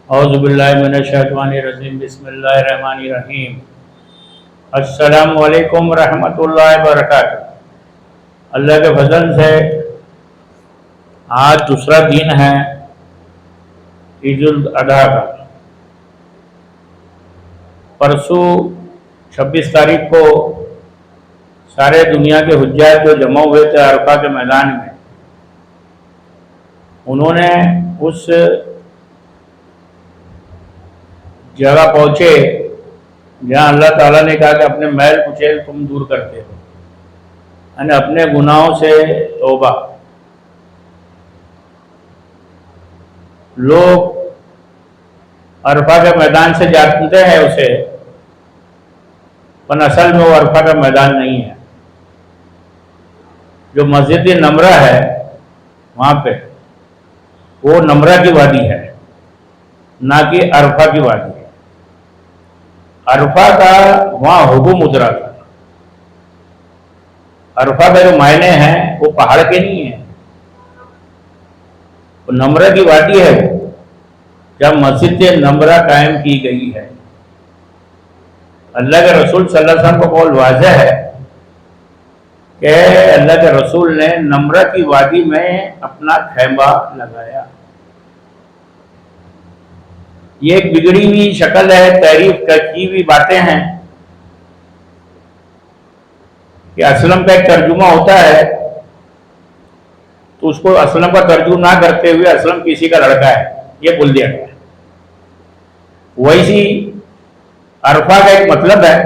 اعوذ باللہ من الشیطان الرجیم بسم اللہ الرحمن الرحیم السلام علیکم ورحمۃ اللہ وبرکاتہ۔ اللہ کے فضل سے آج دوسرا دن ہے عید الاضحیٰ کا۔ پرسوں 26 تاریخ کو سارے دنیا کے حجاج جو جمع ہوئے تھے عرفہ کے میدان میں، انہوں نے اس جگہ پہنچے جہاں اللہ تعالیٰ نے کہا کہ اپنے میل کچیل تم دور کرتے ہو، یعنی اپنے گناہوں سے توبہ۔ لوگ عرفہ کے میدان سے جانتے ہیں اسے، پر اصل میں وہ عرفہ کا میدان نہیں ہے۔ جو مسجد نمرہ ہے وہاں پہ وہ نمرہ کی وادی ہے، نہ کہ عرفہ کی وادی ہے۔ عرفہ کا وہاں حکم اترا تھا۔ عرفہ کا جو معنی ہیں وہ پہاڑ کے نہیں ہیں، وہ نمرہ کی وادی ہے، جب مسجد نمرہ قائم کی گئی ہے۔ اللہ کے رسول صلی اللہ علیہ وسلم کو قول واضح ہے کہ اللہ کے رسول نے نمرہ کی وادی میں اپنا خیمہ لگایا۔ یہ ایک بگڑی ہوئی شکل ہے، تعریف کی ہوئی باتیں ہیں کہ اسلم کا ایک ترجمہ ہوتا ہے تو اس کو اسلم کا ترجمہ نہ کرتے ہوئے اسلم کسی کا لڑکا ہے یہ بول دیا گیا۔ ویسی عرفہ کا ایک مطلب ہے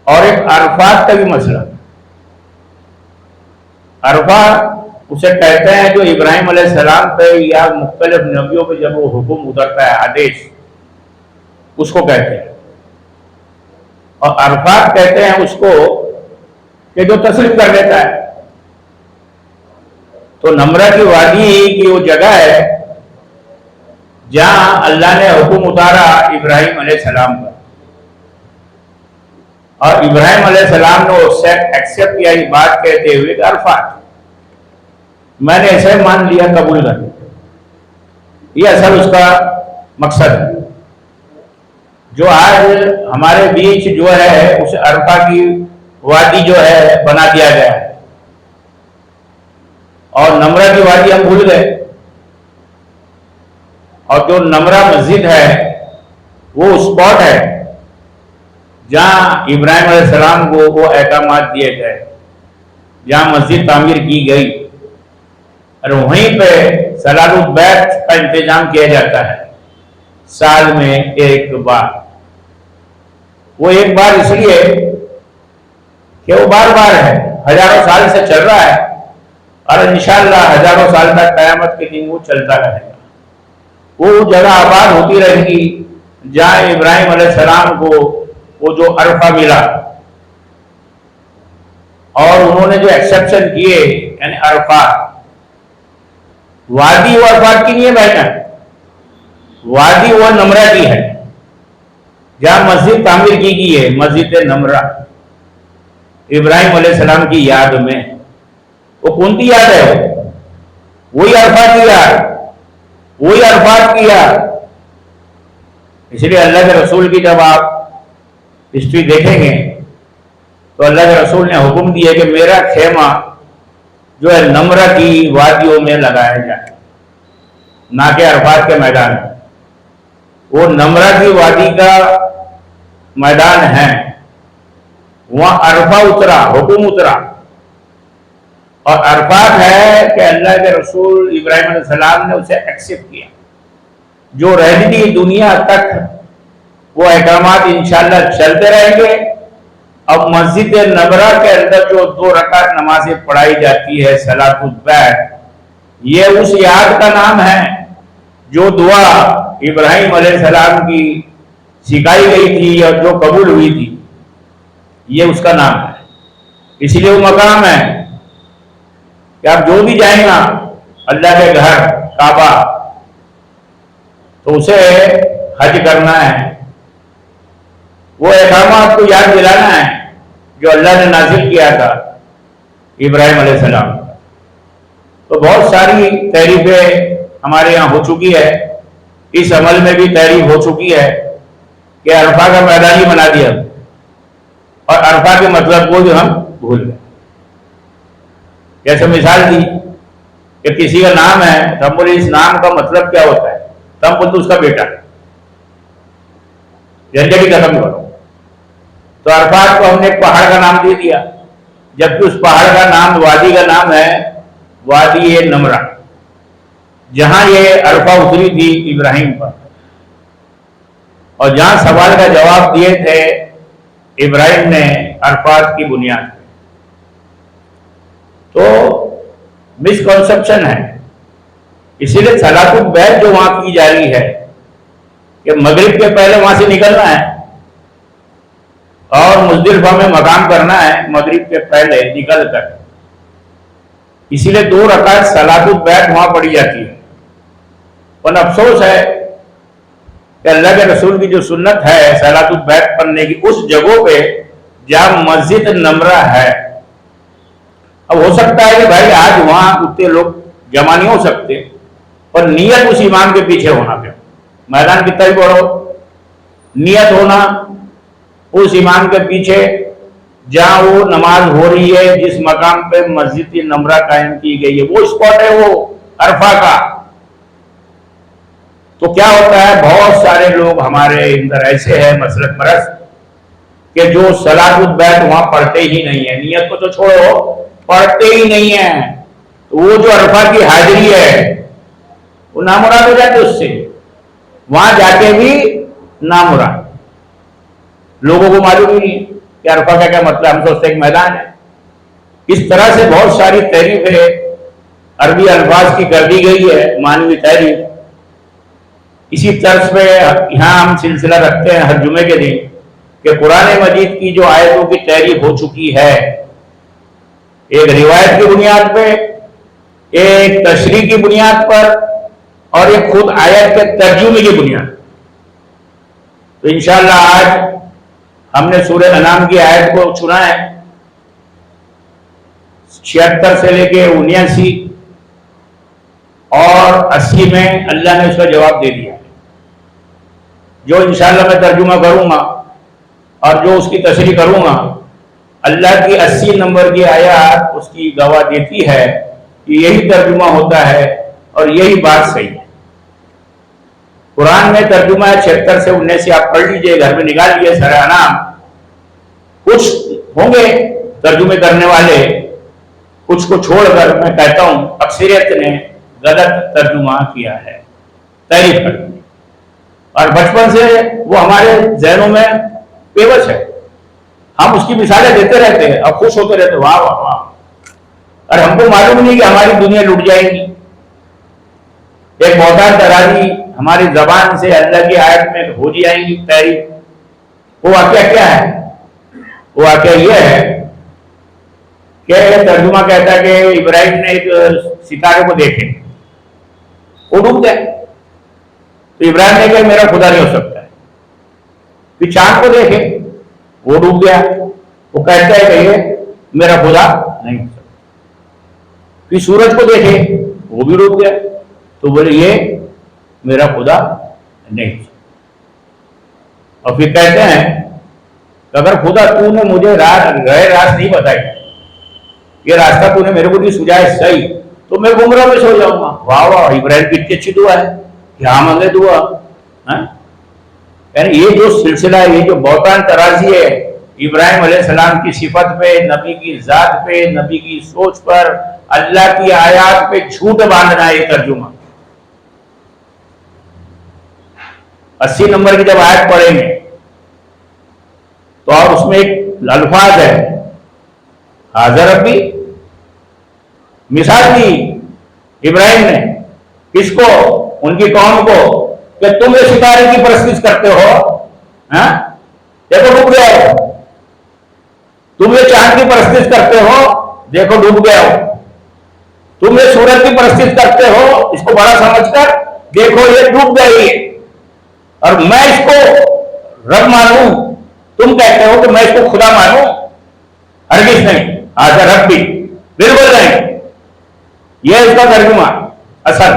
اور ایک عرفات کا بھی مطلب ہے۔ عرفہ اسے کہتے ہیں جو ابراہیم علیہ السلام پہ یا مختلف نبیوں پہ جب وہ حکم اترتا ہے، آدیش، اس کو کہتے ہیں۔ اور عرفات کہتے ہیں اس کو کہ جو تسلیم کر لیتا ہے۔ تو نمرہ کی وادی کی وہ جگہ ہے جہاں اللہ نے حکم اتارا ابراہیم علیہ السلام پر، اور ابراہیم علیہ السلام نے اس سے ایکسیپٹ کیا یہ بات کہتے ہوئے کہ عرفات میں نے ایسے مان لیا، قبول کر لیا۔ یہ اصل اس کا مقصد ہے۔ جو آج ہمارے بیچ جو ہے اسے عرفہ کی وادی جو ہے بنا دیا گیا ہے، اور نمرہ کی وادی ہم بھول گئے۔ اور جو نمرہ مسجد ہے وہ اسپاٹ ہے جہاں ابراہیم علیہ السلام کو وہ احکامات دیے گئے، جہاں مسجد تعمیر کی گئی، اور وہیں پہ صلاۃ البیت کا انتظام کیا جاتا ہے سال میں ایک بار۔ وہ ایک بار اس لیے کہ وہ بار بار ہے، ہزاروں سال سے چل رہا ہے، اور انشاءاللہ ہزاروں سال تک قیامت کے دن وہ چلتا رہے گا۔ وہ جگہ آباد ہوتی رہے گی جہاں ابراہیم علیہ السلام کو وہ جو عرفہ ملا، اور انہوں نے جو ایکسیپشن کیے، یعنی عرفات وادی وہ عرفات کی نہیں ہے بہنا، وادی وہ نمرہ کی ہے جہاں مسجد تعمیر کی گئی ہے، مسجد نمرہ ابراہیم علیہ السلام کی یاد میں۔ وہ کون سی یاد ہے؟ وہی عرفات کی یاد، وہی عرفات کی یاد۔ اس لیے اللہ کے رسول کی جب آپ ہسٹری دیکھیں گے تو اللہ کے رسول نے حکم دیا کہ میرا خیمہ جو ہے نمرہ کی وادیوں میں لگایا جائے، نہ کہ عرفات کے میدان میں۔ وہ نمرہ کی وادی کا میدان ہے، وہاں عرفہ اترا، حکم اترا، اور عرفات ہے کہ اللہ کے رسول ابراہیم علیہ السلام نے اسے ایکسیپٹ کیا۔ جو رہتی دنیا تک وہ احکامات انشاءاللہ چلتے رہیں گے۔ اب مسجد نمرہ کے اندر جو 2 رکعت نمازیں پڑھائی جاتی ہے صلاۃ البیت، یہ اس یاد کا نام ہے جو دعا ابراہیم علیہ السلام کی سکھائی گئی تھی اور جو قبول ہوئی تھی، یہ اس کا نام ہے۔ اس لیے وہ مقام ہے کہ آپ جو بھی جائیں گا اللہ کے گھر کعبہ تو اسے حج کرنا ہے، وہ احکامات کو یاد دلانا ہے جو اللہ نے نازل کیا تھا ابراہیم علیہ السلام۔ تو بہت ساری تعریفیں ہمارے یہاں ہو چکی ہے، इस अमल में भी तारीफ हो चुकी है कि अरफा का मैदान ही बना दिया और अरफा के मतलब को भी हम भूल गए। जैसे मिसाल दी कि किसी का नाम है तो हम बोले इस नाम का मतलब क्या होता है, तो हम बोलते उसका बेटा, झंझट ही खत्म करो। तो अरफात को हमने एक पहाड़ का नाम दे दिया, जबकि उस पहाड़ का नाम, वादी का नाम है वादी नमरा, जहां ये अरफा उतरी थी इब्राहिम पर, और जहां सवाल का जवाब दिए थे इब्राहिम ने अरफात की बुनियाद पे। तो मिसकॉन्सेप्शन है, इसीलिए सलातुल बैत जो वहां की जा रही है कि मगरिब के पहले वहां से निकलना है और मुजदलिफा में मकाम करना है मगरिब के पहले निकल कर, इसीलिए 2 रकात सलातुल बैत वहां पढ़ी जाती है। पर अफसोस है कि अल्लाह के रसूल की जो सुन्नत है सलातुल बैत पढ़ने की, उस जगहों पे जहां मस्जिद नमरा है। अब हो सकता है कि भाई आज वहां उतने लोग जमा नहीं हो सकते, पर नियत उस इमाम के पीछे होना पे, मैदान कितना भी बड़ा हो, नियत होना उस इमाम के पीछे जहां वो नमाज हो रही है, जिस मकाम पे मस्जिद नमरा कायम की गई है, वो स्पॉट है वो अरफा का। तो क्या होता है, बहुत सारे लोग हमारे अंदर ऐसे हैं मसलक परस्त कि जो सलातुल बैत वहां पढ़ते ही नहीं है, नियत को तो छोड़ो, पढ़ते ही नहीं है। तो वो जो अरफा की हाजिरी है वो नामुराद हो जाते उससे, वहां जाके भी नामुराद, लोगों को मालूम ही नहीं कि अरफा का क्या मतलब, हम सोचते एक मैदान है। इस तरह से बहुत सारी तारीफें अरबी अल्फाज की कर दी गई है, मानवी तारीफ। इसी तर्ज पे यहाँ हम सिलसिला रखते हैं हर जुमे के दिन कि कुरान मजीद की जो आयतों की तारीफ हो चुकी है, एक रिवायत की बुनियाद पे, एक तशरीह की बुनियाद पर, और एक खुद आयत के तर्जुमे की बुनियाद। तो इंशाअल्लाह आज हमने सूरह अनाम की आयत को चुना है, 76 से लेके 79 और 80 में अल्लाह ने उसका जवाब दे दिया, जो इंशाअल्लाह मैं तर्जुमा करूंगा और जो उसकी तशरीह करूंगा। अल्लाह की 80 नंबर की आयत उसकी गवाह देती है कि यही तर्जुमा होता है और यही बात सही है। कुरान में तर्जुमा है 76 से 79, आप पढ़ लीजिए, घर में निकाल लीजिए सूरह अनाम। कुछ होंगे तर्जुमे करने वाले, कुछ को छोड़कर मैं कहता हूं अक्सरियत ने गलत तर्जुमा किया है, तारीफ कर दी, और बचपन से वो हमारे जहनों में पेवश है। हम उसकी मिसालें देते रहते हैं और खुश होते रहते, वाह वाह वाह, और हमको मालूम नहीं कि हमारी दुनिया लुट जाएगी। एक मोहताज तराजी हमारी जबान से अल्लाह की आयत में हो जाएंगी तारीफ। वो वाकया क्या है? वो वाकया ये है कि तर्जुमा कहता है कि इब्राहिम ने एक सितारे को देखे, वो डूब गए। तो इब्राहिम ने कहा मेरा खुदा नहीं हो सकता है। फिर चांद को देखे, वो डूब गया। वो कहता है कि ये मेरा खुदा नहीं हो सकता। फिर सूरज को देखे, वो भी डूब गया। तो बोले ये मेरा खुदा नहीं हो सकता। और फिर कहते हैं अगर खुदा तूने मुझे गए रास्ते नहीं बताई, ये रास्ता तूने मेरे को नहीं सुझाया सही, तो मैं गुमराह में सो जाऊंगा। वाह वाह, इब्राहिम की इतनी अच्छी दुआ है, क्या मांगे दुआ। यानी ये जो सिलसिला है, ये जो बहुतान तराजी है इब्राहिम अलैहिस्सलाम की सिफत पे, नबी की जात पे, नबी की सोच पर, अल्लाह की आयत पे झूठ बांधना है, ये तर्जुमा। 80 नंबर की जब आयत पढ़ेंगे तो और उसमें एक अल्फाज है हाज़र रब्बी, मिसाल दी इब्राहिम ने किसको? उनकी कौम को, कि तुम ये सितारे की परस्तिश करते हो, देखो डूब गए हो। तुम ये चांद की परस्तिश करते हो, देखो डूब गए हो। तुम ये सूरज की परस्तिश करते हो, इसको बड़ा समझकर, देखो ये डूब गई। और मैं इसको रब मानूं, तुम कहते हो कि मैं इसको खुदा मानूं, हरगिज़ नहीं। हाज़र रब्बी, बिल्कुल नहीं। यह इसका तर्जुमा असल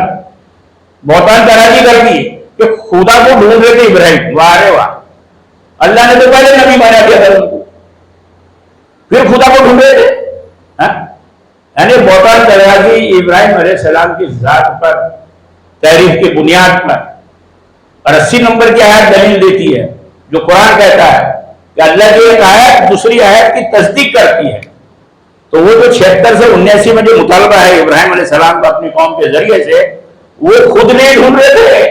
बहुतान तराजी कर दी कि खुदा को ढूंढ रहे थे इब्राहिम, वाह रे वाह, अल्लाह ने तो पहले नबी बना दिया था उनको, फिर खुदा को ढूंढ रहे थे। यानी बहुत तरह की इब्राहिम अलैहिस्सलाम की जात पर तारीफ की बुनियाद पर, और 80 नंबर की आयत दलील देती है, जो कुरान कहता है कि अल्लाह की एक आयत दूसरी आयत की तस्दीक करती है। तो वो जो 76 से 79 में जो मुतालबा है इब्राहिम अलैहिस्सलाम का अपनी कौम के जरिए से, वो खुद नहीं ढूंढ रहे थे,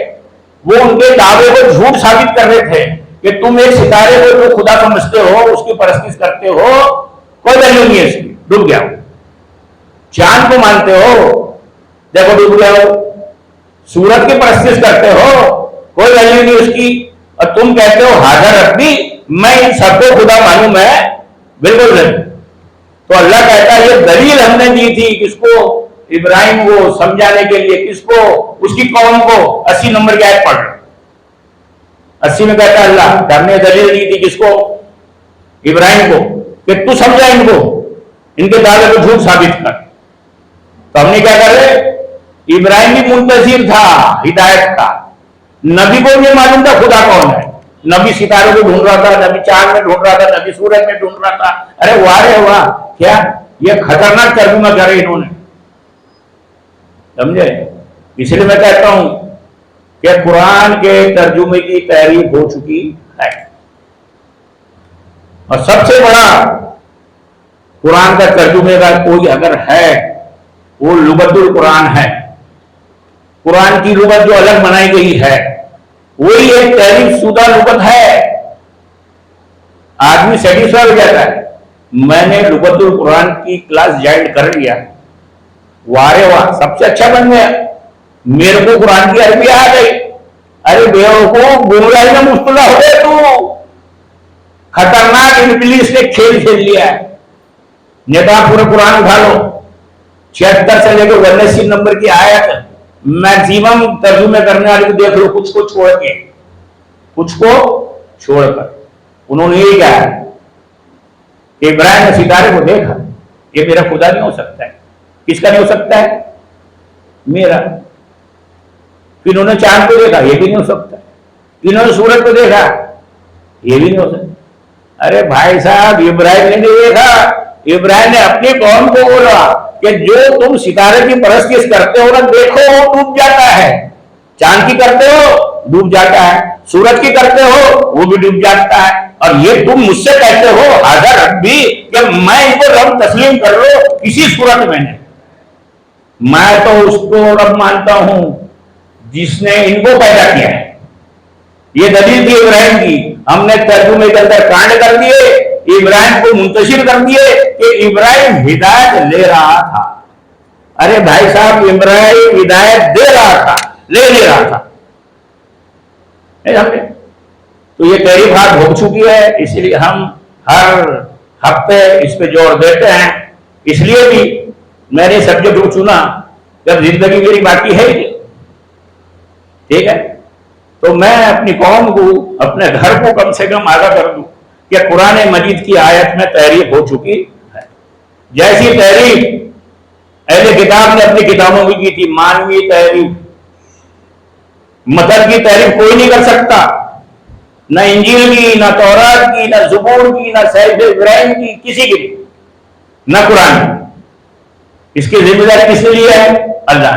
वो उनके दावे को झूठ साबित कर रहे थे कि तुम एक सितारे को जो खुदा समझते हो, उसकी परस्तिश करते हो, कोई वैल्यू नहीं है इसकी, डूब गया हो। चांद को मानते हो, देखो डूब गया हो। सूरज की परस्तिश करते हो, कोई वैल्यू नहीं उसकी, और तुम कहते हो हाजर रब्बी, मैं इन सबको खुदा मालूम है, बिल्कुल नहीं। तो अल्लाह कहता है ये दलील हमने दी थी किसको, इब्राहिम को समझाने के लिए, किसको, उसकी कौम को। 80 नंबर की आयत पढ़ रहे, 80 में कहता है अल्लाह हमने दलील दी थी किसको, इब्राहिम को, कि तू समझा इनको, इनके दावे को झूठ साबित कर। तो हमने क्या करे, इब्राहिम भी मुंतजिर था हिदायत का, नबी को भी मालूम था खुदा कौन है। नबी सितारों को ढूंढ रहा था, नबी चांद में ढूंढ रहा था, नबी सूरज में ढूंढ रहा था। अरे वाह रे वाह, क्या ये खतरनाक तर्जुमा करे इन्होंने, समझे। इसलिए मैं कहता हूं कि कुरान के तर्जुमे की तारीफ हो चुकी है, और सबसे बड़ा कुरान का तर्जुमे का कोई अगर है, वो लुगतुल कुरान है। कुरान की लुगत जो अलग बनाई गई है, वही एक तहरीफ शुदा लुगत है। आदमी सेटिस्फाई हो जाता है, मैंने लुगतुल कुरान की क्लास ज्वाइन कर लिया, वाह रे वाह, सबसे अच्छा बन गया, मेरे को कुरान की अरबी आ गई। अरे बेवकूफ, गुमराही में मुब्तला हो गए तू, खतरनाक इंग्लिश ने खेल खेल लिया है। नेता पूरे कुरान उठा लो, 76 से लेकर 79 नंबर की आयत मैक्सिमम तर्जुमे करने वाले को देख लो, कुछ को छोड़ के, कुछ को छोड़कर। उन्होंने यही कहा कि इब्राहिम ने सितारे को देखा, ये मेरा खुदा नहीं हो सकता है। किसका नहीं हो सकता है? मेरा। फिर उन्होंने चांद को देखा, ये भी नहीं हो सकता। इन्होंने सूरज को देखा, ये भी नहीं हो सकता। अरे भाई साहब, इब्राहिम ने नहीं देखा, इब्राहिम ने अपनी कौम को बोला कि जो तुम सितारे की परस्तिश करते हो ना, देखो वो डूब जाता है। चांद की करते हो, डूब जाता है। सूरज की करते हो, वो भी डूब जाता है। और ये तुम मुझसे कहते हो हाजर रब्बी, कि मैं इनको रब तस्लीम कर लो किसी सूरत में नहीं। मैं तो उसको रब मानता हूं जिसने इनको पैदा किया है। ये दलील थी इब्राहिम की। हमने तर्जुमे के अंदर कांड कर दिए, इब्राहिम को मुंतशिर कर दिए कि इब्राहिम हिदायत ले रहा था। अरे भाई साहब, इब्राहिम हिदायत दे रहा था, ले रहा था, नहीं समझे। तो ये तारीफ हाथ हो चुकी है, इसलिए हम हर हफ्ते इस पे जोर देते हैं। इसलिए भी मैंने सब्जेक्ट चुना जब जिंदगी मेरी बाकी है, ठीक है, तो मैं अपनी कौम को, अपने घर को कम से कम आगाह कर दूं कि कुरान मजीद की आयत में तारीफ हो चुकी है। जैसी तारीफ अहले किताब ने अपनी किताबों में की थी, मानवीय तारीफ, मतलब की तारीफ कोई नहीं कर सकता, न इंजील की, न तौरात की, न ज़बूर की, न सहीफ इब्राहिम की, किसी की, न कुरान। इसकी जिम्मेदारी किसने ली है? अल्लाह।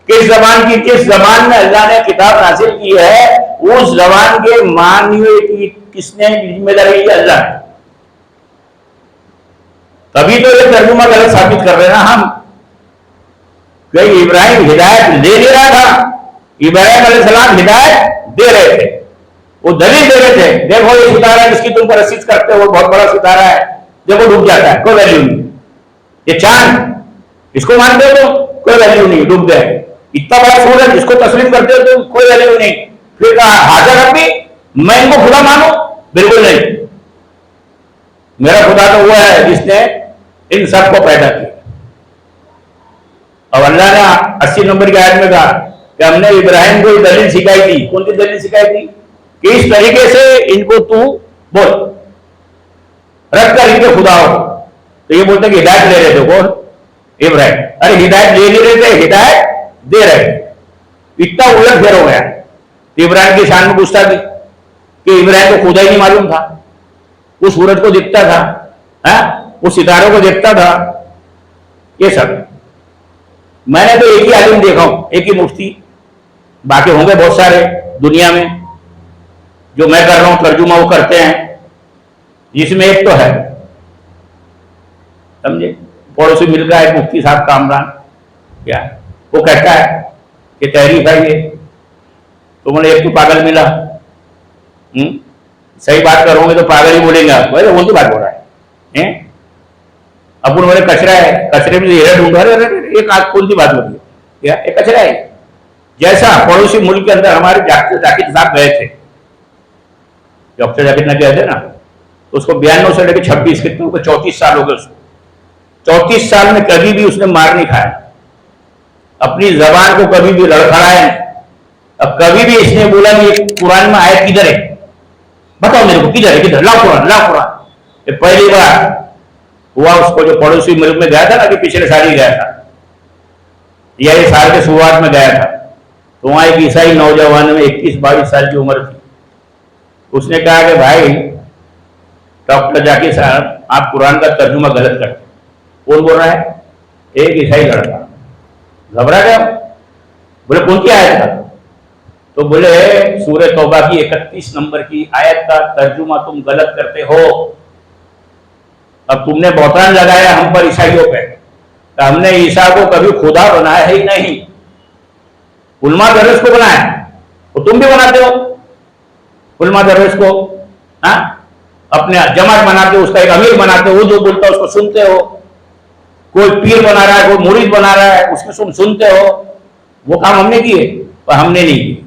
किस जबान की, किस जबान में अल्लाह ने किताब हासिल की है, उस जबान के मानवीय की किसने जिम्मेदारी ली? अल्लाह। तभी तो ये तर्जुमा गलत साबित कर रहे हैं ना हम, कि इब्राहिम हिदायत ले रहा था, इब्राहिम अलैहिस्सलाम हिदायत दे रहे थे, वो दलील दे रहे थे। देखो ये सितारा जिसकी तुम परस्तिश करते हो, बहुत बड़ा सितारा है, देखो डूब जाता है, कोई वैल्यू नहीं। ये चांद, इसको मानते हो तो कोई वैल्यू नहीं, डूब गए। इतना बड़ा सूरज, इसको तस्लीम करते हो तो कोई वैल्यू नहीं। फिर कहा हाजर रब्बी, मैं इनको खुदा मानो? बिल्कुल नहीं, मेरा खुदा तो वो है जिसने इन सबको पैदा किया। और अल्लाह ने 80 नंबर की आयत में कहा कि हमने इब्राहिम को दलील सिखाई थी। कौन सी दलील सिखाई थी? कि इस तरीके से इनको तू बोल, रख कर इनके खुदा हो। तो ये बोलते कि हिदायत ले रहे थे कौन? इब्राहिम। अरे हिदायत ले नहीं रहे थे, हिदायत दे रहे थे। इतना उलट फेर हो गया। तो इब्राहिम की शान में गुस्ताखी कि इब्राहिम को खुदा ही नहीं मालूम था, वो सूरज को देखता था, वो सितारों को देखता था, ये सब। मैंने तो एक ही आलिम देखा हूं, एक ही मुफ्ती, बाकी होंगे बहुत सारे दुनिया में, जो मैं कर रहा हूं तर्जुमा वो करते हैं, जिसमें एक तो है, समझे, पड़ोसी मिलकर एक मुफ्ती साहब कामरान, क्या वो कहता है कि तहरीफ है ये, तो मैंने एक तो पागल मिला, सही बात करोगे तो पागल ही बोलेंगे आप, भाई कौन सी बात हो रहा है, अपन बोले कचरा है, कचरे में हीरा ढूंढ रहे, एक कौन सी बात हो रही है, क्या एक कचरा है। जैसा पड़ोसी मुल्क के अंदर हमारे जाकिर साहब गए थे, डॉक्टर जाकिर नबी गए थे ना, तो उसको 92 से लेकर 26 कितने को 34 साल हो गए उसको, 34 साल में कभी भी उसने मार नहीं खाया, अपनी जबान को कभी भी लड़खड़ाया नहीं, अब कभी भी इसने बोला कि कुरान में आयत किधर है, बताओ मेरे को किधर है, किधर, लाओ कुरान, लाओ कुरान। ये पहली बार हुआ उसको, जो पड़ोसी मुल्क में गया था ना, कि पिछले साल ही गया था, या ये साल के शुरुआत में गया था, तो वहां एक ईसाई नौजवान में 21-22 साल की उम्र थी, उसने कहा कि भाई डॉक्टर जाकिर साहब आप कुरान का तर्जुमा गलत करते। कौन बोल रहा है? एक ईसाई लड़का। घबरा गया, बोले कौन सी आयत का? तो बोले सूरह तौबा की 31 नंबर की आयत का तर्जुमा तुम गलत करते हो, अब तुमने बौतान लगाया हम पर ईसाइयों पे, तो हमने ईसा को कभी खुदा बनाया ही नहीं, उलमा दरवेश को बनाया, तो तुम भी बनाते हो उलमा दरवेश को, अपने जमात बनाते हो, उसका एक अमीर बनाते हो, वो जो बोलता है उसको सुनते हो, कोई पीर बना रहा है, कोई मुरीद बना रहा है, उसको सुनते हो, वो काम हमने किए पर हमने नहीं किए।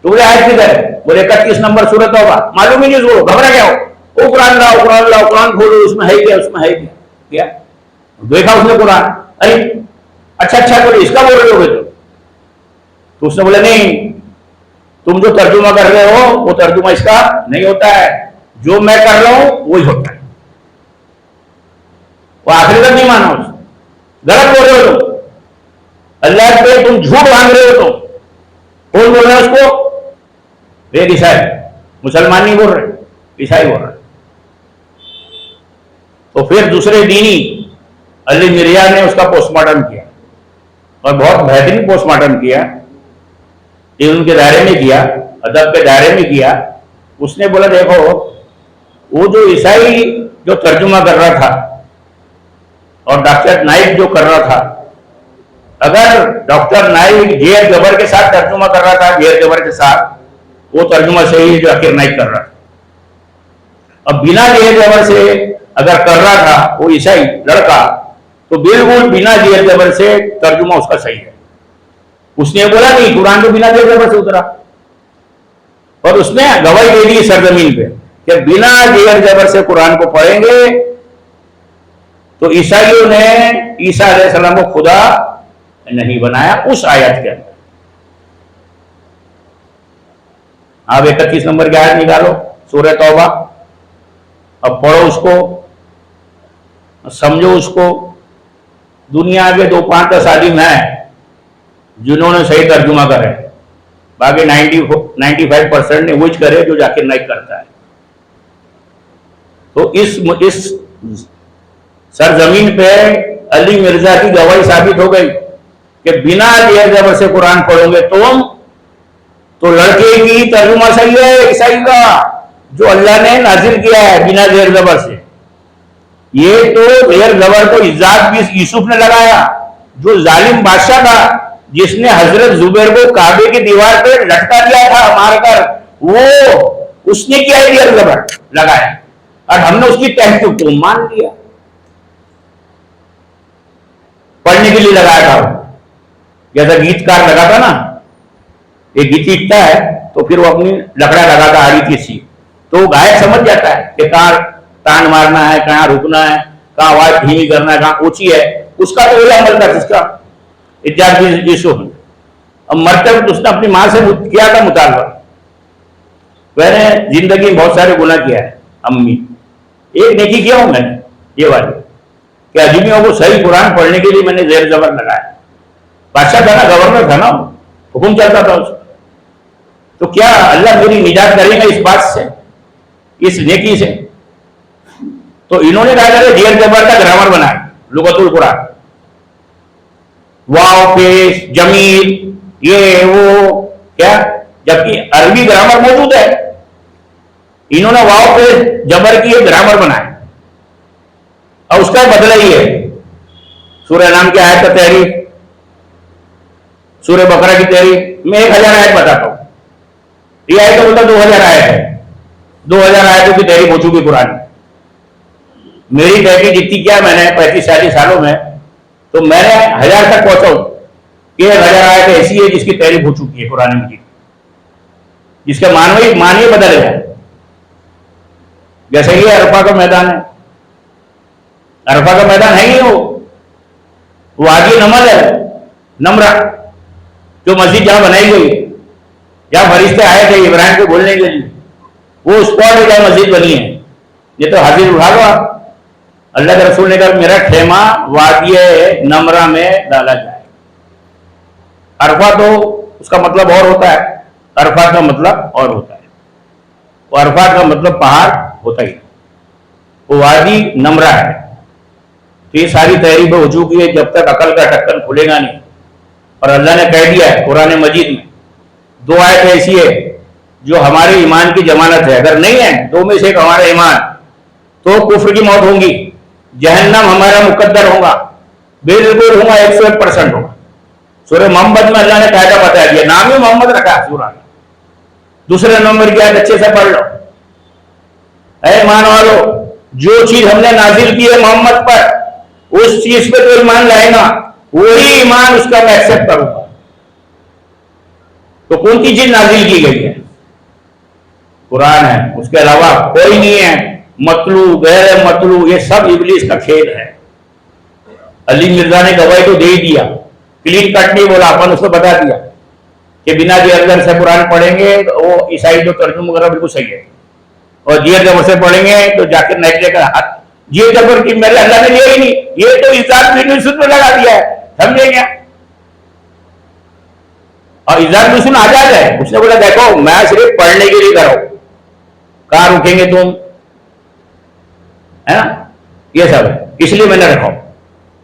तो बोले आयत किधर है? बोले 31 नंबर सूरह तौबा, मालूम ही नहीं उसको, घबरा गया हो, वो कुरान लाओ, कुरान लाओ, कुरान खोलो, उसमें है क्या, उसमें है क्या, देखा उसने कुरान, अरे अच्छा बोले इसका बोल रहे हो, तो उसने बोला नहीं, तुम जो तर्जुमा कर रहे हो वो तर्जुमा इसका नहीं होता है, जो मैं कर रहा हूं वही होता है। वो आखिरी तक नहीं माना, उसने गलत बोल रहे हो तुम, अल्लाह पे तुम झूठ मांग रहे हो, तुम कौन बोल रहा है उसको? एक ईसाई, मुसलमान नहीं बोल रहे, ईसाई बोल रहे। तो फिर दूसरे दीनी अली मिर्जा ने उसका पोस्टमार्टम किया, और बहुत बेहतरीन पोस्टमार्टम किया, उनके दायरे में किया, अदब के दायरे में किया। उसने बोला देखो, वो जो ईसाई जो तर्जुमा कर रहा था और डॉक्टर नाइक जो कर रहा था, अगर डॉक्टर नाइक जेर जबर के साथ तर्जुमा कर रहा था, जेर जबर के साथ, वो तर्जुमा सही है जो जाकिर नाइक कर रहा था। अब बिना जेर जबर से अगर कर रहा था वो ईसाई लड़का, तो बिल्कुल बिना जेर जबर से तर्जुमा उसका सही है। उसने बोला नहीं, कुरान तो बिना जेर जबर से उतरा, और उसने गवाही दे दी सरजमीन पे कि बिना जेर जबर से कुरान को पढ़ेंगे तो ईसाइयों ने ईसा अलैहिस्सलाम को खुदा नहीं बनाया उस आयत के अंदर। आप 31 नंबर की आयत निकालो सूरह तौबा, अब पढ़ो उसको, समझो उसको। दुनिया के 2-5-10 आलिम हैं जिन्होंने सही तर्जुमा करे, बाकी 95% ने वही करे जो जाकिर नाइक करता है। तो इस सरजमीन पे अली मिर्जा की गवाही साबित हो गई कि बिना जेर जबर से कुरान पढ़ोगे तुम, तो लड़के की तर्जुमा सही है ईसाई का, जो अल्लाह ने नाजिल किया है बिना जेर जबर से। ये तो जेर जबर तो इजाद भी यूसुफ ने लगाया, जो जालिम बादशाह था, जिसने हजरत जुबैर को काबे की दीवार पर लटका दिया था मारकर, वो उसने किया है जेर जबर लगाया, और हमने उसकी तहकीक को मान लिया, पढ़ने के लिए लगाया था। जैसा गीतकार लगाता ना, एक गीत लिखता है तो फिर वो अपनी लकड़ा लगाता आरी की सी, तो वो गायक समझ जाता है कि कहाँ तान मारना है, कहाँ रुकना है, कहाँ आवाज धीमी करना है, कहाँ ऊंची है, उसका तो वही अमल था जिसका इजाद यूसुफ ने। अब मरते वक्त उसने अपनी मां से किया था मुतालबा, मैंने जिंदगी में बहुत सारे गुनाह किया है अम्मी, एक नेकी किया हूं मैंने ये वाली, कि अजमियों को सही कुरान पढ़ने के लिए मैंने जेर जबर लगाया। बादशाह था ना, गवर्नर था ना, हुक्म चलता था उसका, تو کیا اللہ میری نجات کرے گا اس بات سے، اس نیکی سے؟ تو انہوں نے کہا کہ زیر زبر کا گرامر بنایا لغت القرآن، واو پیش جمیل یہ وہ کیا، جبکہ عربی گرامر موجود ہے، انہوں نے واو پیش جبر کی ایک گرامر بنایا اور اس کا بدلہ ہی ہے۔ سورہ نام کی آیت کا تحریف، سورہ بقرہ کی تحریف، میں 1000 آیت بتاتا ہوں، یہ آیت تو 2000 آیت ہے، 2000 آیتوں کی تحریف ہو چکی قرآن۔ میری تحقیق جتنی کیا میں نے 35-40 سالوں میں، تو میں نے 1000 تک پہنچا ہوں کہ 1000 آیت ایسی ہے جس کی تحریف ہو چکی ہے قرآن مجید، جس کا معنی بدل گیا۔ جیسے یہ عرفہ کا میدان ہے، عرفہ کا میدان ہے ہی وہ وادی نمل ہے، نمرہ، جو مسجد جہاں بنائی گئی، جہاں فرشتے آئے تھے ابراہیم کو بولنے کے لیے، وہ اسپاٹ ہے جہاں مسجد بنی ہے۔ یہ تو حاضر اٹھا دو آپ، اللہ کے رسول نے کہا میرا خیمہ وادی نمرہ میں ڈالا جائے۔ عرفہ تو اس کا مطلب اور ہوتا ہے، عرفہ کا مطلب اور ہوتا ہے، وہ عرفہ کا مطلب پہاڑ ہوتا ہی، وہ وادی نمرہ ہے۔ تو یہ ساری تحریفیں ہو چکی ہے، جب تک عقل کا ڈھکن کھلے گا نہیں۔ اور اللہ نے کہہ دیا ہے قرآن مجید میں، 2 آیت ایسی ہے جو ہمارے ایمان کی ضمانت ہے، اگر نہیں ہے 2 میں سے ایک ہمارا ایمان، تو کفر کی موت ہوگی، جہنم ہمارا مقدر ہوگا، بالکل ہوگا، 101% ہوگا۔ سورہ محمد میں اللہ نے قاعدہ بتا دیا، نام ہی محمد رکھا ہے سورہ میں، دوسرے نمبر کی آیت اچھے سے پڑھ لو، اے ایمان والو جو چیز ہم نے نازل کی ہے محمد پر، اس چیز پہ تو ایمان لائے گا، وہی ایمان اس کا میں ایکسپٹ کروں گا۔ تو کون سی چیز نازل کی گئی ہے؟ قرآن ہے، اس کے علاوہ کوئی نہیں ہے، مطلوب غیر مطلوب یہ سب ابلیس کا کھیل ہے۔ علی مرزا نے گواہی تو دے دیا، کلین کٹ نہیں بولا، اپن اس کو بتا دیا کہ بنا جیر زبر سے قرآن پڑھیں گے تو وہ عیسائی جو ترجمہ کر رہا بالکل صحیح ہے، اور جیر زبر سے پڑھیں گے تو جا کے نیچے کا ہاتھ جیر زبر کی میرے اللہ نے لیا ہی نہیں، یہ تو ایجاد بن یوسف میں لگا دیا ہے، سمجھے کیا؟ اور ایجاد بن یوسف آزاد ہے، اس نے بولا دیکھو میں صرف پڑھنے کے لیے کروں، کہاں رکیں گے تم، ہے نا، یہ سب ہے، اس لیے میں نے رکھا ہوں،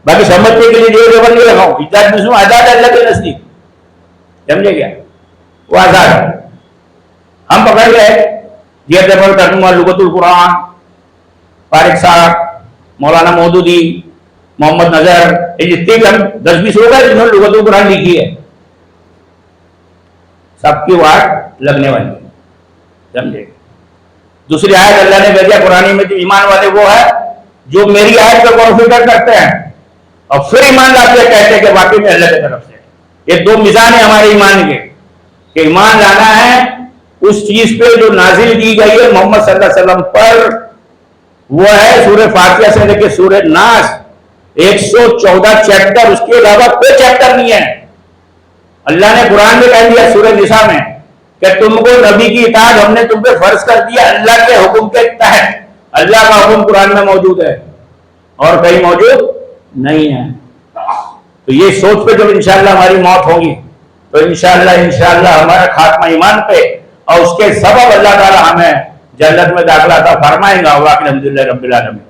باقی سمجھنے کے لیے جیر زبر نہیں رکھا ہوں۔ ایجاد بن یوسف آزاد ہے اللہ کے نزدیک، سمجھے کیا؟ وہ آزاد ہے، ہم پکڑ گئے جیر زبر ترجمہ لغت القرآن، فارغ صاحب، مولانا مودودی، محمد نظر، یہ جتنے بھی ہم 10-20 لوگ ہیں جنہوں نے لغت القرآن لکھی ہے، سب کی واٹ لگنے والی ہے، سمجھے؟ دوسری آیت اللہ نے بھیجا قرآن میں، جو ایمان والے وہ ہے جو میری آیت پہ کانفیڈنٹ کرتے ہیں اور پھر ایمان لاتے ہیں، کہتے ہیں کہ واقعی میں اللہ کی طرف سے۔ یہ 2 میزان ہیں ہمارے ایمان کے، کہ ایمان لانا ہے اس چیز پہ جو نازل کی گئی ہے محمد صلی اللہ علیہ وسلم پر، وہ ہے سورہ فاتحہ سے لے کے سورہ ناس، 114 چیپٹر، اس کے علاوہ کوئی چیپٹر نہیں ہے۔ اللہ نے قرآن میں کہہ دیا سورہ نساء میں کہ تم کو نبی کی اطاعت ہم نے تم پہ فرض کر دیا اللہ کے حکم کے تحت، اللہ کا حکم قرآن میں موجود ہے اور کہیں موجود نہیں ہے۔ تو یہ سوچ پہ جب انشاءاللہ ہماری موت ہوگی تو انشاءاللہ ہمارا خاتمہ ایمان پہ، اور اس کے سبب اللہ تعالی ہمیں جنت میں داخلہ عطا فرمائیں گا۔ واقعی الحمدللہ رب العالمین۔